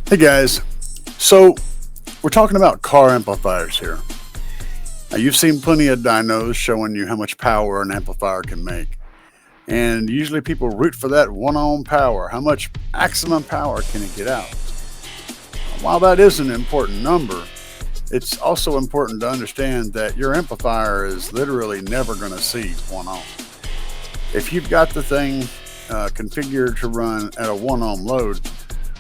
Hey guys, so we're talking about car amplifiers here. Now you've seen plenty of dynos showing you how much power an amplifier can make. And usually people root for that 1 ohm power. How much maximum power can it get out? While that is an important number, it's also important to understand that your amplifier is literally never going to see 1 ohm. If you've got the thing configured to run at a 1 ohm load,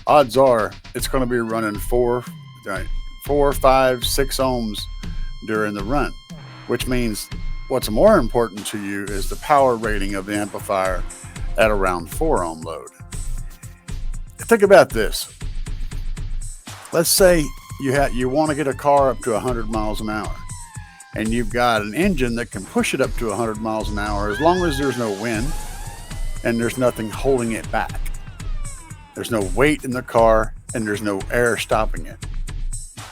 odds are it's going to be running 4, 5, 6 ohms during the run, which means what's more important to you is the power rating of the amplifier at around 4 ohm load. Think about this. Let's say you want to get a car up to 100 miles an hour, and you've got an engine that can push it up to 100 miles an hour as long as there's no wind and there's nothing holding it back. There's no weight in the car and there's no air stopping it.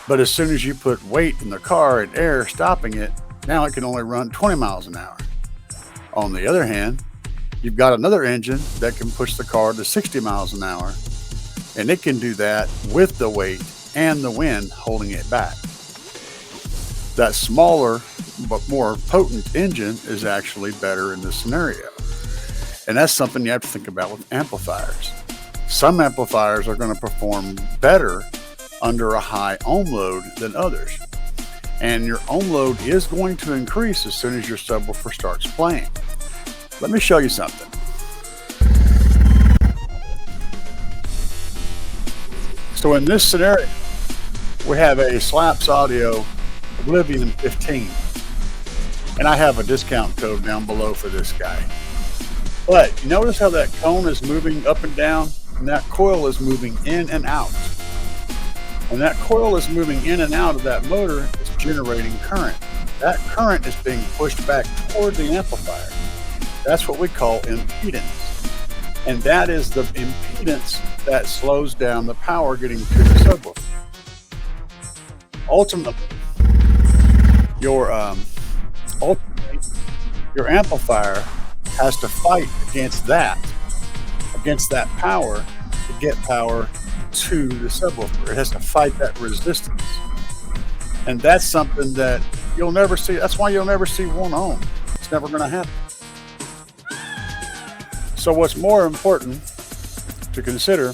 But as soon as you put weight in the car and air stopping it, now it can only run 20 miles an hour. On the other hand, you've got another engine that can push the car to 60 miles an hour, and it can do that with the weight and the wind holding it back. That smaller but more potent engine is actually better in this scenario. And that's something you have to think about with amplifiers. Some amplifiers are going to perform better under a high ohm load than others. And your ohm load is going to increase as soon as your subwoofer starts playing. Let me show you something. So in this scenario, we have a Slapz Audio Lithium 15. And I have a discount code down below for this guy. But you notice how that cone is moving up and down, and that coil is moving in and out. When that coil is moving in and out of that motor, it's generating current. That current is being pushed back toward the amplifier. That's what we call impedance. And that is the impedance that slows down the power getting to the subwoofer. Ultimately, your amplifier has to fight against that power to get power to the subwoofer. It has to fight that resistance. And that's something that you'll never see. That's why you'll never see 1 ohm. It's never going to happen. So what's more important to consider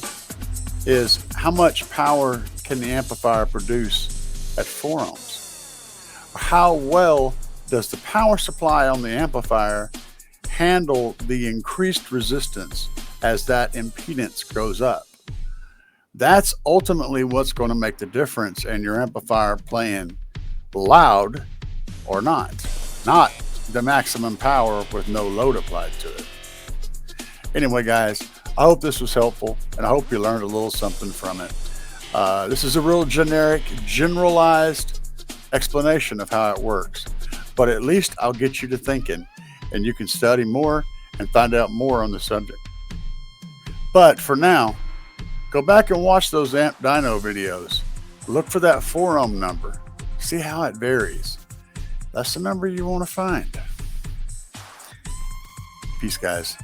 is how much power can the amplifier produce at 4 ohms? How well does the power supply on the amplifier handle the increased resistance as that impedance goes up? That's ultimately what's going to make the difference in your amplifier playing loud or not the maximum power with no load applied to it. Anyway, guys, I hope this was helpful, and I hope you learned a little something from it. This is a real generalized explanation of how it works, but at least I'll get you to thinking, and you can study more and find out more on the subject. But for now, go back and watch those amp dyno videos. Look for that 4 ohm number. See how it varies. That's the number you want to find. Peace, guys.